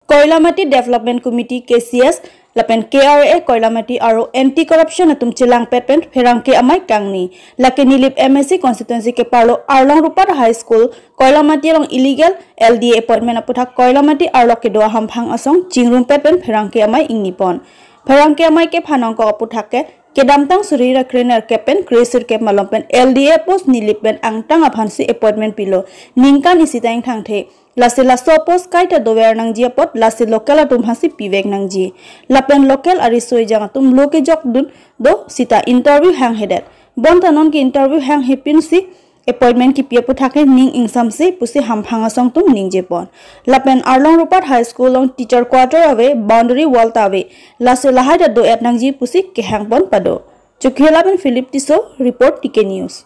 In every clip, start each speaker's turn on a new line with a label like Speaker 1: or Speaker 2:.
Speaker 1: Koilamati Development Committee KCS lapen KRA Koilamati aro anti corruption atum chilang petpen pherangke amai kangni lakeni lip MSC constituency ke parlo Arlong Rupar High School Koilamati long illegal LDA appointment aputhak Koilamati arlo ke doa hamphang asong chingrum petpen pherangke amai ingnipon pherangke amai ke phanong ko aputhak ke kedamtang surira krener kepen kresir ke malompen LDA post nilipen angtang aphansi appointment pilo ningkan isitang thangthe lasi laso post kaita dover nang ji pot lasi local atum hasi pivek nang ji lapen local ari soi jang atum loke jok dun do sita interview hang hedet bon tanon ki interview hang hepin si appointment ki pia puthake ning ingsam si pusi hamphanga song tum ning je pon lapen Arlong Rupar High School long teacher quarter away boundary wall tawe lasi lahai da do et nang ji pusi ke hang pon pado chukhelaben Philip Tiso report TK News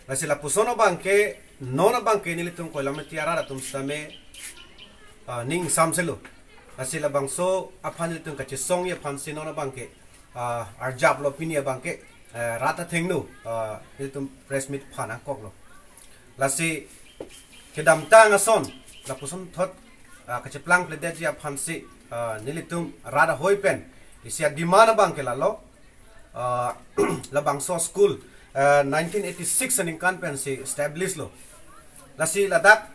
Speaker 2: lasi la pusono bangke nona bangke nili tum Koilamati arara tum same ning samselo asila bangso aphan nili tum kachi song ya phansi nona bangke arjab lo pinia bangke rata thengnu nili tum press meet phana koklo lasi kedam tang ason la puson thot kachi plang plede ji aphansi nili tum rada hoipen isia dimana bangke lalo la bangso school 1986 aning kan pen si establish lo lasi ladak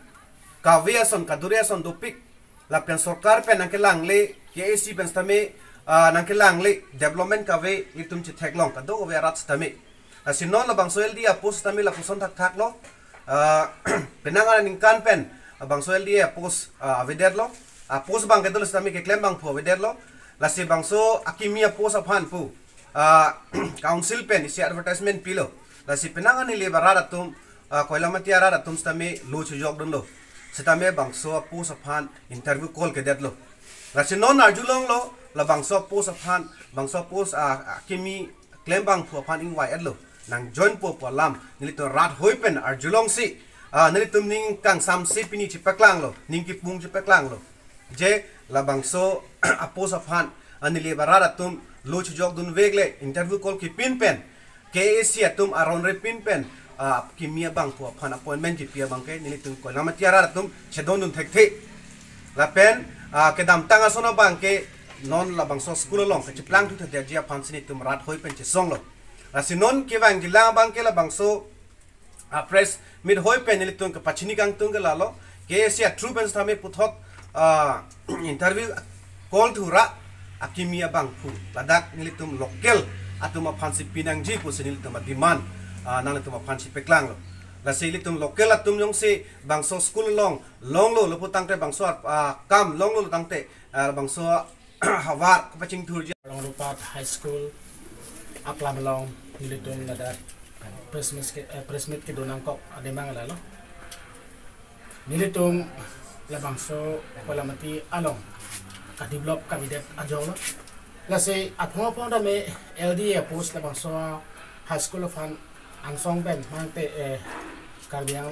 Speaker 2: kaviason kaduriason dopik la pen sarkar pen nang kelang le KAC pen stame nang kelang le development kave itum chi theklong kado ove rat stame lasi non la bangso LD post stame la puson thak thak lo penanga ning kan pen bangso LD post aveder lo post bang kedol stame ke claim bang pho aveder lo lasi bangso akimia post aphan pu council pen isi advertisement pilo lasi penanga ni lebarara tum Koilamati arara tum stame lo chujok dun lo setame bangso post aphan interview call ke det lo lasi non arjulong lo la bangso post aphan bangso post kimi claim bang phu aphan ing wai lo nang join po lam nili to rat hoipen arjulong si nili tum ning kang sam si pini chi peklang lo ning ki pung chi peklang lo je la bangso post aphan anili barara tum lo chujok dun vegle interview call ki pin pen KAC atum aron re pin pen kimia bang pu aphan appointment ki pia bang ke nili tum Koilamati arara tum chedon dun thek the la pen kedam tanga sona bang ke non la bangso school long ke plang tu the dia phan sini tum rat hoi pen che song lo la sinon ke bang gila bang ke la bangso press mid hoi pen nili tum ke pachini kang tung la lo KAC true pen stame puthok interview call tu ra akimia bang pu ladak nili tum local atuma phansi pinang ji pu senil tum demand nang tum phansi peklang lo la sili tum local atum yong se bangso school long lo lo putang te bangso kam long lo tang te bangso hawar paching thur ji
Speaker 3: Arlong Rupar High School aklam long nili tum ladak press meet ke donang kok ade mangala lo nili tum la bangso Koilamati along ka develop kabinet ajolo lasi athong pong da me LDA post la bangso high school of angsong ben mangte karbiang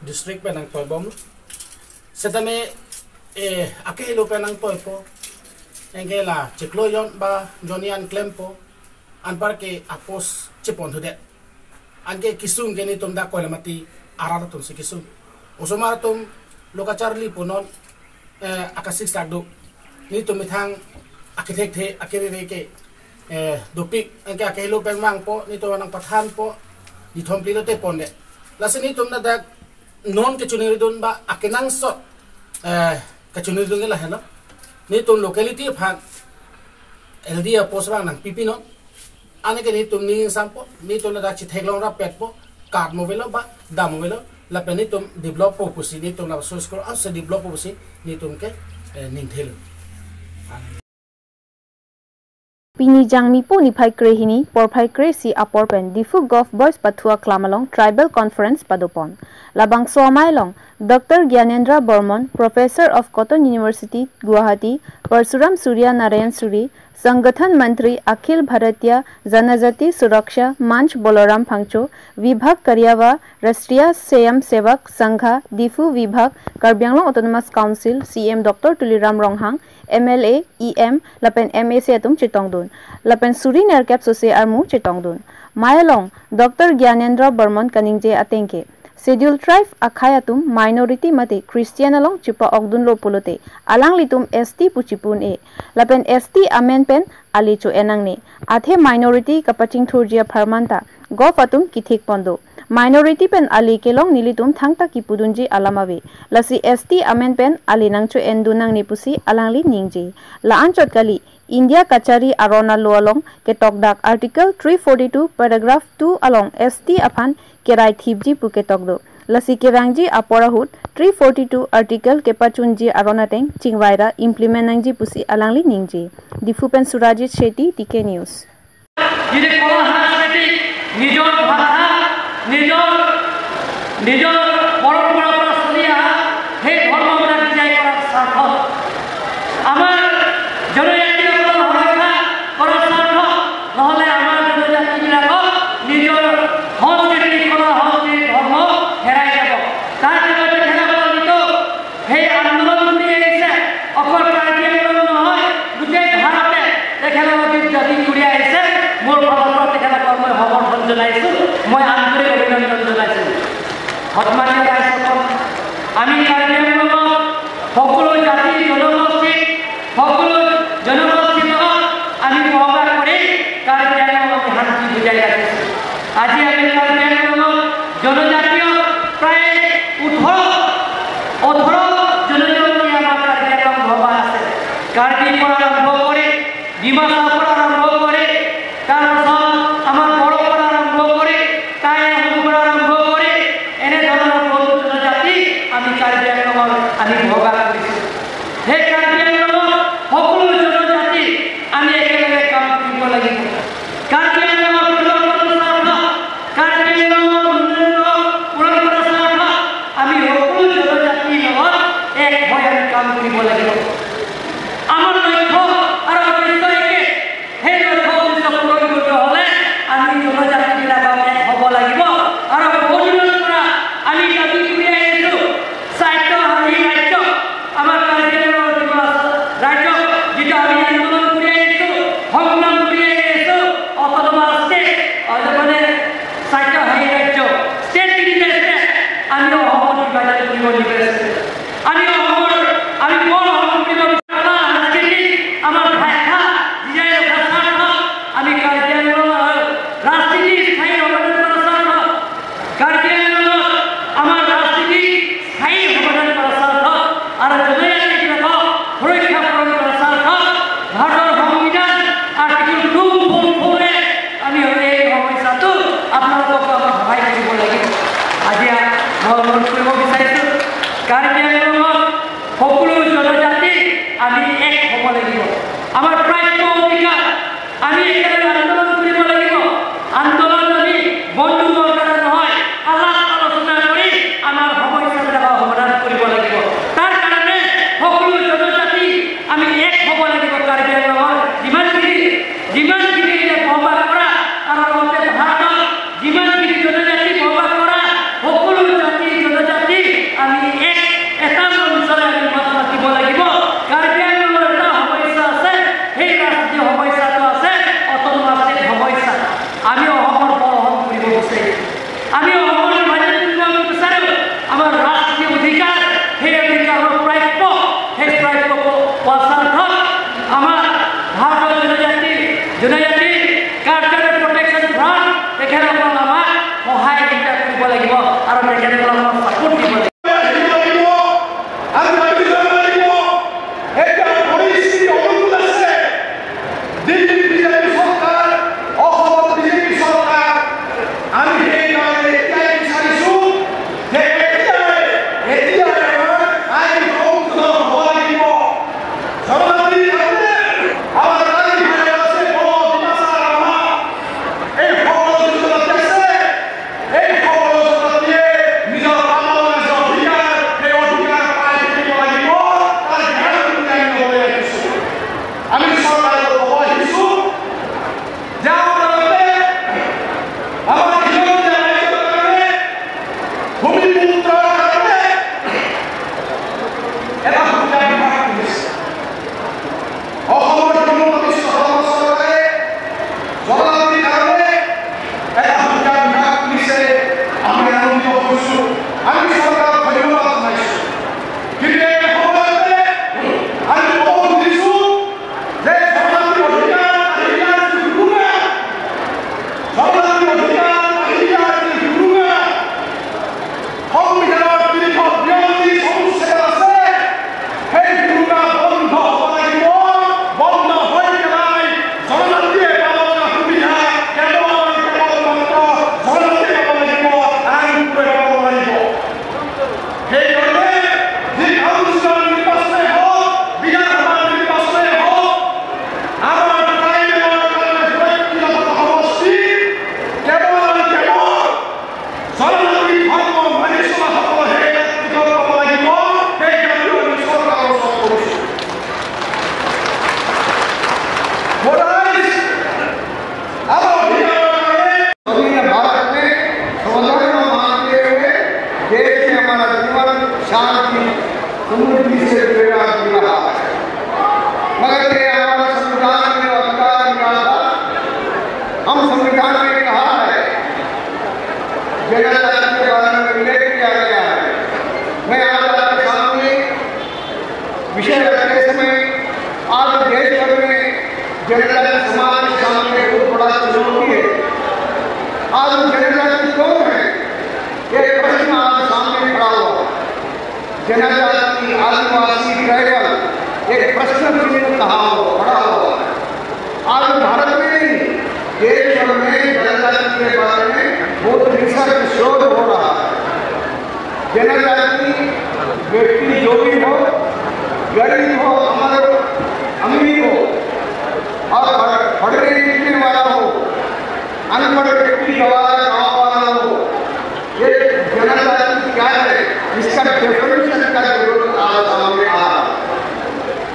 Speaker 3: district ben ang toybom setame akelo ben ang toypo engela chiklo yon ba jonian klempo anpar ke apos chipon thude ange kisung geni tum da Koilamati arara tum si kisung usomar tum lokacharli punon akasik stado ni to mithang akitek the akere ke dopik angke akelo pengmang po ni to nang pathan po ni thompli te ponde lasini tum na dak non ke chuniri dun ba akenang so ka chuniri dun la hela ni tum locality phan LDA post bang nang pipi no ane ke ni tum ni sampo ni to na dak chi theklong ra pet po card mobile ba da mobile la pe ni tum develop po pusi ni tum na so score as develop po pusi ni tum ke ning thelu
Speaker 1: Pini jangmi po ni phai krehini por phai kre si apor pen difu golf boys pathua klamalong tribal conference padopon labang somailong Dr. Gyanendra Burman Professor of Cotton University Guwahati Parsuram Surya Narayan Suri संगठन मंत्री अखिल भारतीय जनजाति सुरक्षा मंच बलराम फांगचो विभाग करियावा राष्ट्रीय स्वयं सेवक संघ दिफु विभाग Karbi Anglong autonomous council CM doctor Tuliram Ronghang MLA EM लपेन एमएसी अतुम चितोंगदुन लपेन सुरी नेरकेप सोसे आरमु चितोंगदुन मायलोंग डॉक्टर ज्ञानेंद्र बर्मन कनिंगजे अतेंके Schedule tribe akhayatum minority mate Christian along chipa ogdun lo pulote alang litum ST puchipun e lapen ST amen pen ali chu enang ni athe minority kapaching thurjia pharmanta go fatum kithik pondo minority pen ali kelong nilitum thangta ki pudunji alamawe lasi ST amen pen ali nangchu endunang ni pusi alangli ningji la anchot kali India Kachari Arona Lo along ke tokdak article 342 paragraph 2 along ST aphan kerai thibji puke tokdo lasi kerangji aporahut 342 article ke pachunji arona teng chingwaira implement nangji pusi alangli ningji difupen Surajit Shetty TK News
Speaker 4: jide kola সাংস্কৃতিক নিজর ভাষা নিজর পরম্পরা পৰা চলি অহা সেই ধৰ্মবিলাক বিজয় কৰাৰ স্বাৰ্থত আমাৰ জনজাতিসকলৰ সুৰক্ষা কৰাৰ স্বাৰ্থত নহ'লে আমাৰ জনজাতিবিলাকক নিজৰ সংস্কৃতি কলা সংস্কৃতি ধৰ্ম হেৰাই যাব তাৰ কাৰণে খেলাবলিত সেই আন্দোলন কৰি আহিছে অকল কাৰ্বি আংলং নহয় গোটেই ভাৰতে খেলাবলিত জাতি কৰি আহিছে মোৰ ফালৰ পৰা তেখেতসকলক মই সমৰ্থন জনাইছোঁ মই আন্তৰিক অভিনন্দন জনাইছোঁ সন্মানীয় ৰাইজসকল আমি কাৰ্বি আংলঙত সকলো জাতি জনগোষ্ঠীৰ লগত আমি সহবাস কৰি কাৰ্বি আংলঙক শান্তি বুজাই ৰাখিছোঁ আজি আমি কাৰ্বি আংলঙত জনজাতীয় প্ৰায় 18 জনজাতি আমাৰ কাৰ্বি আংলং ভবা আছে কাৰ্বিৰ পৰা আৰম্ভ কৰি ডিমাছাৰ পৰা আৰম্ভ কৰি তাৰপিছত আমাৰ বড়োৰ পৰা আৰম্ভ কৰি টাই আহোমৰ পৰা আৰম্ভ কৰি এনেধৰণৰ বহু জনজাতি আমি কাৰ্বি আংলঙত আমি ভবা কৰিছোঁ সেই কাৰ্বি আংলঙত সকলো জনজাতি আমি একেলগে কাম কৰিব লাগিব কাৰ্বি আংলঙৰ কাৰ্বি আংলঙৰ পূৰণ কৰাৰ স্বাৰ্থত আমি সকলো জনজাতিৰ লগত এক হৈ আমি কাম কৰিব লাগিব আমাৰ লক্ষ্য আৰু উদ্দেশ্য একে সেই লক্ষ্য উদ্দেশ্য পূৰণ কৰিব হ'লে আমি জনজাতিবিলাকক এক হ'ব লাগিব আৰু বহুদিনৰ পৰা আমি দাবী কৰি আহিছোঁ স্বায়ত্তশাসী ৰাজ্য আমাৰ কাৰ্বি আংলঙৰ ৰাজ্য যিটো আমি আন্দোলন কৰি আহিছোঁ সংগ্ৰাম কৰি আহিছোঁ অট'নমাছ ষ্টেট মানে স্বায়ত্তশাসী ৰাজ্য ষ্টেট বিজনেছ আমি অসমত বিভাজন কৰিব বিচাৰিছোঁ আমি অসমৰ আমি বৰ অসম কৰিব বিচাৰোঁ সাংস্কৃতিক আমাৰ ভাষা জীয়াই ৰখাৰ স্বাৰ্থত আমি কাৰ্বি আংলঙৰ ৰাজনীতিক স্থায়ী সমাধান কৰাৰ স্বাৰ্থত কাৰ্বি আংলঙত আমাৰ ৰাজনীতিক স্থায়ী সমাধান কৰাৰ স্বাৰ্থত আৰু জনজাতিবিলাকক সুৰক্ষা প্ৰদান কৰাৰ স্বাৰ্থত ভাৰতৰ সংবিধান আৰ্টিকল 244 আমি এই সমস্যাটো আপোনালোকক আমাক সহায় কৰিব লাগিব আজি মই অনুৰোধ কৰিব বিচাৰিছোঁ কাৰ্বি আংলঙত সকলো জনজাতি আমি এক হ'ব লাগিব আমাৰ প্ৰাপ্য অধিকাৰ আমি একেলগে আন্দোলন কৰিব লাগিব আন্দোলন আমি বন্দুকৰ দ্বাৰা নহয় আলাপ আলোচনা কৰি আমাৰ সমস্যাবিলাকৰ সমাধান কৰিব লাগিব তাৰ কাৰণে সকলো জনজাতি আমি এক হ'ব লাগিব কাৰ্বি আংলঙৰ যিমানখিনি বসবাস কৰা আৰু লগতে ভাৰতত যিমানখিনি জনজাতি বসবাস কৰা সকলো জাতি জনজাতি আমি এটা মঞ্চৰে আমি মাত মাতিব লাগিব কাৰ্বি আংলঙৰ এটা সমস্যা আছে সেই ৰাষ্ট্ৰীয় সমস্যাটো আছে অট'নমাছ ষ্টেট সমস্যা আমি অসমৰ বহন কৰিব বিচাৰিছোঁ আমি অসমৰ বিভাজন কৰিব বিচাৰোঁ আমাৰ ৰাষ্ট্ৰীয় অধিকাৰ সেই অধিকাৰৰ প্ৰাপ্য সেই প্ৰাপ্য পোৱাৰ স্বাৰ্থত আমাৰ ভাৰতৰ জনজাতি কালচাৰেল প্ৰটেকশ্যন ফ্ৰণ্ট তেখেতসকলক আমাক সহায় কৰিব লাগিব আৰু তেখেতসকলক আমাক ছাপোৰ্ট দিব লাগিব
Speaker 5: জনজাতিৰ কাৰণে এটা সংখ্যা বিভাগ খুলিছে আমি আনন্দিত হৈছোঁ से प्रेरणा मिल रहा है, मगर ये हमारा संविधान में अधिकार मिला था। हम संविधान में कहा है, जनजाति के बारे में उल्लेख किया गया है। मैं आज आपके सामने विषय रखते समय आज देश भर में जनजाति समाज के सामने बहुत बड़ा चुनौती है। आज जनजाति कौन है, ये प्रश्न आज सामने खड़ा हुआ। जनजाति, आदिवासी, ट्राइबल, एक प्रश्न चिन्ह कहा खड़ा हुआ। आज भारत में नहीं, देश भर में जनजाति के बारे में बहुत रिसर्च शोध हो रहा है। जनजाति व्यक्ति जो भी हो, गरीब हो, अमीर हो और पढ़ने लिखने वाला हो, अनपढ़ व्यक्ति गाँव वाला हो, ये जनजाति क्या है, इसका डेफिनेशन का जरूरत आज सामने आ रहा है।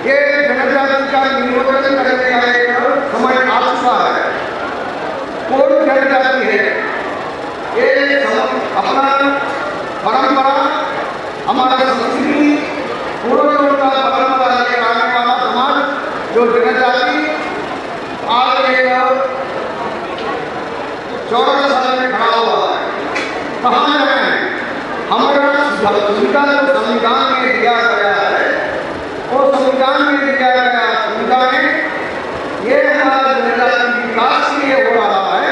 Speaker 5: ये जनजाति का निर्वचन करने का एक समय आ चुका है। कौन जनजाति है? ये अपना परंपरा, हमारा संस्कृति, पूर्वजों का परंपरा लेकर आने वाला समाज जो जनजाति आज 14 साल में खड़ा हुआ है। कहाँ जाए? हमारा सुविधा जो संविधान में दिया गया है, वो संविधान में दिया गया सुविधा में ये हमारा जनजाति विकास के लिए हो रहा है।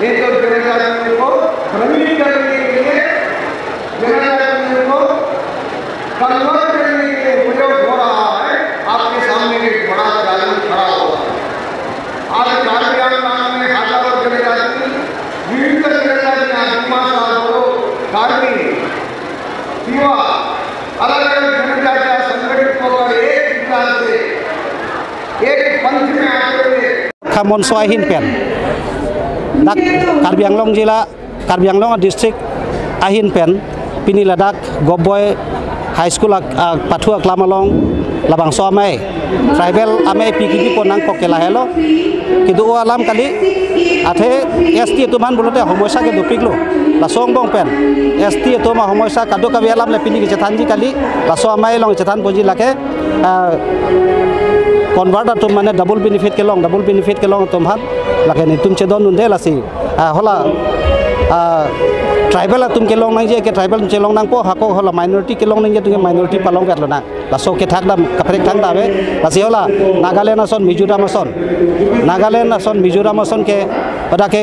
Speaker 5: ये तो जनजातियों को भ्रमित करने के लिए, जनजातियों को कन्वर्ट करने के लिए प्रयोग हो रहा है। आपके सामने एक बड़ा चैलेंज खड़ा हुआ है। आज कार्बी आंदोलन में हजारों जनजाति, विभिन्न जनजातियां, दिमासा, बोडो, कार्बी, तिवा, अलग अलग जनजातियां संगठित होकर एक विचार से एक पंथ में आते हुए
Speaker 6: खामन सोहिन पेन dak Karbi Anglong जिला Karbi Anglong डिस्ट्रिक्ट आहिन पेन पिनी लदाख गबय हाई स्कूल पाथुआ क्लामलong labang so amai tribal amai PKP ponang kokela helo kidu alam kali athe ST tu man bulote homosa ke dupiklo la song bong pen ST tu ma homosa kadu ka alam le pini ke chathanji kali la so amai long chathan poji lake converter tu mane double benefit ke long tum han lake ni tum chedon nun de lasi hola tribal तुम के लोग नहीं जे के tribal चे लोग नंग पो हाको होला minority के लोग नहीं जे तुम माइनॉरिटी पालों कर लो ना लासो के थाक दाम कपरेक थाक दावे लासी होला नागालैंड असन मिजोराम असन के पता के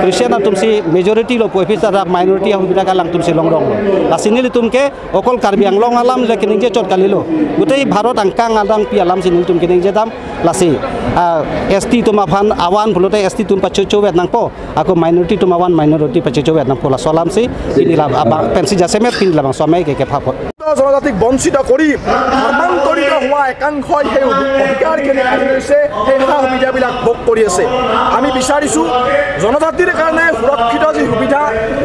Speaker 6: क्रिश्चियन तुमसी मेजॉरिटी लो पोफिस रा माइनॉरिटी हुबिदा का लंग तुमसी लोंग रोंग लासी निली तुम के ओकल कार्बी आंगलोंग आलाम लेकिन जे चोट काली लो गुतेई भारत अंकांग आदांग पि आलाम सिनिल तुम के जे दाम लासी एसटी तुम अफान आवान भुलोते एसटी तुम पचो चोवेत नंग पो आको माइनॉरिटी तुम आवान माइनॉरिटी पचो चोवेत नंग पो ला सोलाम सि पिनिला पेंसि जासेमेत पिनिला बां समय के फाफो
Speaker 7: জনজাতিক বঞ্চিত কৰি ধৰ্মান্তৰিত হোৱা একাংশই সেই অধিকাৰখিনি কাঢ়ি লৈছে, সেই সা সুবিধাবিলাক ভোগ কৰি আছে। আমি বিচাৰিছোঁ জনজাতিৰ কাৰণে সুৰক্ষিত যি সুবিধা,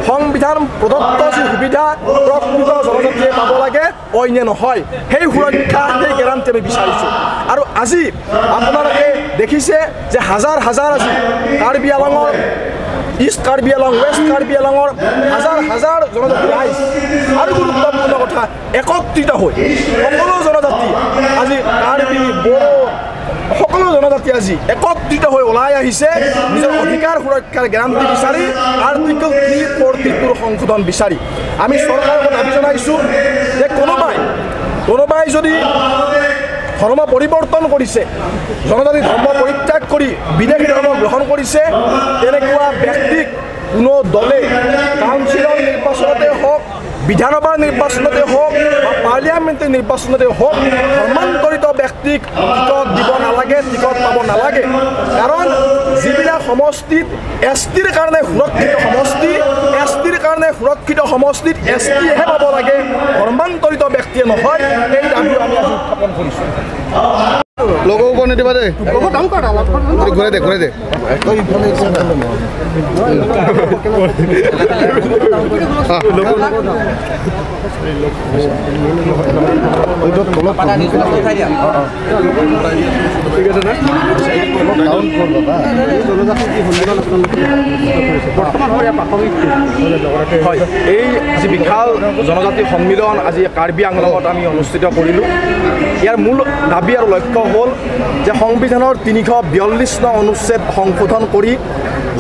Speaker 7: সংবিধান প্ৰদত্ত যি সুবিধা প্ৰকৃত জনজাতিয়ে পাব লাগে, অন্য নহয়, সেই সুৰক্ষা, সেই গেৰাণ্টি আমি বিচাৰিছোঁ। আৰু আজি আপোনালোকে দেখিছে যে হাজাৰ হাজাৰ আজি কাৰ্বি আংলঙৰ ইষ্ট কাৰ্বি আংলং, ৱেষ্ট কাৰ্বি আংলঙৰ হাজাৰ হাজাৰ জনজাতি ৰাইজ আৰু গুৰুত্বপূৰ্ণ কথা একত্ৰিত হৈ সকলো জনজাতি আজি কাৰ্বি, বড়ো সকলো জনজাতি আজি একত্ৰিত হৈ ওলাই আহিছে নিজৰ অধিকাৰ সুৰক্ষাৰ গেৰাণ্টি বিচাৰি, আৰ্টিকল 342 সংশোধন বিচাৰি। আমি চৰকাৰক দাবী জনাইছোঁ যে কোনোবাই যদি ধৰ্ম পৰিৱৰ্তন কৰিছে, জনজাতি ধৰ্ম পৰিত্যাগ কৰি বিদেশী ধৰ্ম গ্ৰহণ কৰিছে, তেনেকুৱা ব্যক্তিক কোনো দলে কাউন্সিলৰ নিৰ্বাচনতে হওক, বিধানসভাৰ নিৰ্বাচনতে হওক বা পাৰ্লিয়ামেণ্টৰ নিৰ্বাচনতে হওক ধৰ্মান্তৰিত ব্যক্তিক টিকট দিব নালাগে, টিকট পাব নালাগে। কাৰণ যিবিলাক সমষ্টিত এছটিৰ কাৰণে সুৰক্ষিত সমষ্টিত এছটিহে পাব লাগে, ধৰ্মান্তৰিত ব্যক্তিয়ে নহয়। এই দাবী আমি আজি উত্থাপন কৰিছোঁ।
Speaker 8: लोगों को नहीं दिवा दे, घुरे दे लोगों
Speaker 7: ঠিক আছে না হয় এই যি বিশাল জনজাতি সন্মিলন আজি কাৰ্বি আংলঙত আমি অনুষ্ঠিত কৰিলোঁ ইয়াৰ মূল দাবী আৰু লক্ষ্য হ'ল যে সংবিধানৰ ৩৪২ নং অনুচ্ছেদ সংশোধন কৰি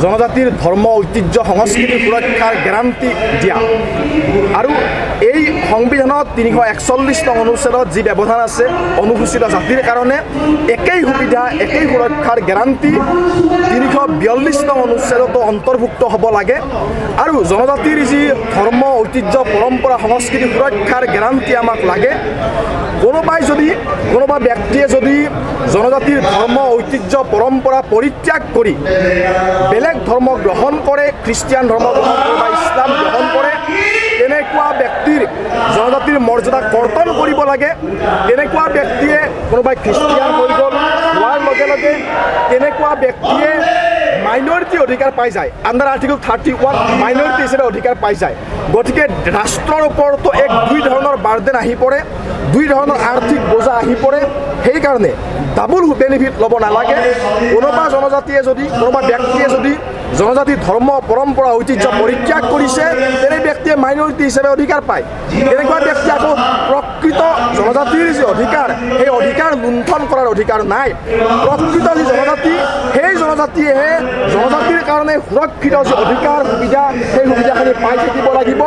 Speaker 7: জনজাতিৰ ধৰ্ম ঐতিহ্য সংস্কৃতি সুৰক্ষাৰ গেৰাণ্টি দিয়া আৰু এই সংবিধানত ৩৪১ নং অনুচ্ছেদত যি ব্যৱধান আছে অনুসূচিত জাতিৰ কাৰণে একেই সুবিধা একেই সুৰক্ষাৰ গেৰাণ্টি ৩৪২ নং অনুচ্ছেদতো অন্তৰ্ভুক্ত হ'ব লাগে আৰু জনজাতিৰ যি ধৰ্ম ঐতিহ্য পৰম্পৰা সংস্কৃতি সুৰক্ষাৰ গেৰাণ্টি আমাক লাগে কোনোবা ব্যক্তিয়ে যদি জনজাতিৰ ধৰ্ম ঐতিহ্য পৰম্পৰা পৰিত্যাগ কৰি বেলেগ ধৰ্ম গ্ৰহণ কৰে খ্ৰীষ্টিয়ান ধৰ্ম গ্ৰহণ কৰে বা ইছলাম গ্ৰহণ কৰে তেনেকুৱা ব্যক্তিৰ জনজাতিৰ মৰ্যাদা কৰ্তন কৰিব লাগে তেনেকুৱা ব্যক্তিয়ে কোনোবাই খ্ৰীষ্টিয়ান হৈ গ'ল হোৱাৰ লগে লগে তেনেকুৱা ব্যক্তিয়ে মাইনৰিটি অধিকাৰ পাই যায় আণ্ডাৰ আৰ্টিকল 31 মাইনৰিটি হিচাপে অধিকাৰ পাই যায় গতিকে ৰাষ্ট্ৰৰ ওপৰতো দুই ধৰণৰ বাৰ্ডেন আহি পৰে দুই ধৰণৰ আৰ্থিক বোজা আহি পৰে সেইকাৰণে ডাবল বেনিফিট ল'ব নালাগে কোনোবা জনজাতিয়ে যদি কোনোবা ব্যক্তিয়ে যদি জনজাতিৰ ধৰ্ম পৰম্পৰা ঐতিহ্য পৰিত্যাগ কৰিছে তেনে ব্যক্তিয়ে মাইনৰিটি হিচাপে অধিকাৰ পায় তেনেকুৱা ব্যক্তি আকৌ প্ৰকৃত জনজাতিৰ যি অধিকাৰ সেই অধিকাৰ লুণ্ঠন কৰাৰ অধিকাৰ নাই প্ৰকৃত যি জনজাতি সেই জনজাতিয়েহে জনজাতিৰ কাৰণে সুৰক্ষিত যি অধিকাৰ সুবিধা সেই সুবিধাখিনি পাই থাকিব লাগিব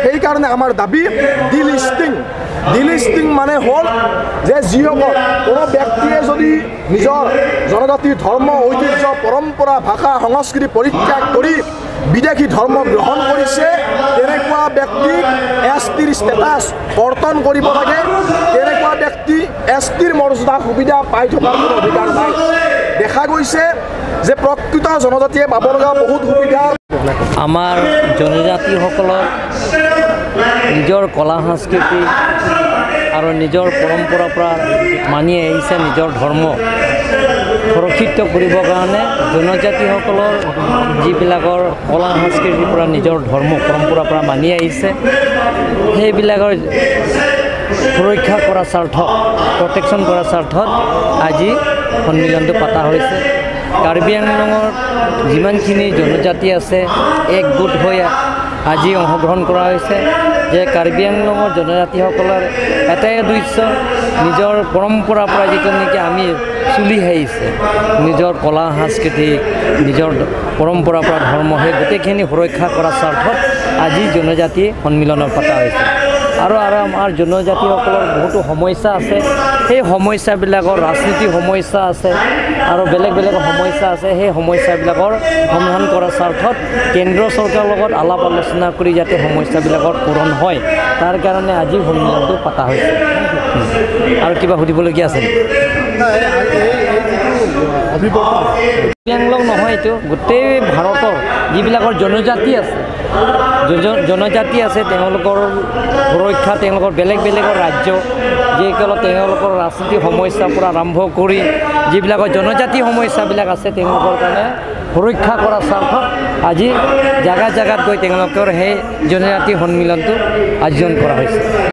Speaker 7: সেইকাৰণে আমাৰ দাবী ডিলিষ্টিং মানে হ'ল যে যিসকল কোনো ব্যক্তিয়ে যদি নিজৰ জনজাতিৰ ধৰ্ম ঐতিহ্য পৰম্পৰা ভাষা সংস্কৃতি পৰিত্যাগ কৰি বিদেশী ধৰ্ম গ্ৰহণ কৰিছে তেনেকুৱা ব্যক্তিক এছটিৰ ষ্টেটাছ কৰ্তন কৰিব লাগে তেনেকুৱা ব্যক্তি এছটিৰ মৰ্যাদা সুবিধা পাই থকাৰ কোনো অধিকাৰ নাই দেখা গৈছে যে প্ৰকৃত জনজাতিয়ে পাব লগা বহুত সুবিধা
Speaker 9: আমাৰ জনজাতিসকলৰ নিজৰ কলা সংস্কৃতি আৰু নিজৰ পৰম্পৰাৰ পৰা মানি আহিছে নিজৰ ধৰ্ম সুৰক্ষিত কৰিবৰ কাৰণে জনজাতিসকলৰ যিবিলাকৰ কলা সংস্কৃতিৰ পৰা নিজৰ ধৰ্ম পৰম্পৰাৰ পৰা মানি আহিছে সেইবিলাকৰ সুৰক্ষা কৰাৰ স্বাৰ্থত প্ৰটেকশ্যন কৰাৰ স্বাৰ্থত আজি সন্মিলনটো পতা হৈছে কাৰ্বি আংলঙৰ যিমানখিনি জনজাতি আছে একগোট হৈ আজি অংশগ্ৰহণ কৰা হৈছে যে কাৰ্বি আংলঙৰ জনজাতিসকলৰ এটাই উদ্দেশ্য নিজৰ পৰম্পৰাৰ পৰা যিটো নেকি আমি চলি আহিছে নিজৰ কলা সংস্কৃতি নিজৰ পৰম্পৰাৰ পৰা ধৰ্ম সেই গোটেইখিনি সুৰক্ষা কৰাৰ স্বাৰ্থত আজি জনজাতি সন্মিলনৰ পতা হৈছে আৰু আমাৰ জনজাতিসকলৰ বহুতো সমস্যা আছে সেই সমস্যাবিলাকৰ ৰাজনীতি সমস্যা আছে আৰু বেলেগ সমস্যা আছে সেই সমস্যাবিলাকৰ সমাধান কৰাৰ স্বাৰ্থত কেন্দ্ৰ চৰকাৰৰ লগত আলাপ আলোচনা কৰি যাতে সমস্যাবিলাকৰ পূৰণ হয় তাৰ কাৰণে আজি সন্মিলনটো পতা হৈছে আৰু কিবা সুধিবলগীয়া আছে কাৰ্বি আংলং নহয় এইটো গোটেই ভাৰতৰ যিবিলাকৰ জনজাতি আছে তেওঁলোকৰ সুৰক্ষা তেওঁলোকৰ বেলেগ ৰাজ্য যিসকল তেওঁলোকৰ ৰাজনীতি সমস্যাৰ পৰা আৰম্ভ কৰি যিবিলাকৰ জনজাতি সমস্যাবিলাক আছে তেওঁলোকৰ কাৰণে সুৰক্ষা কৰাৰ স্বাৰ্থত আজি জাগাত গৈ তেওঁলোকৰ সেই জনজাতি সন্মিলনটো আয়োজন কৰা হৈছে।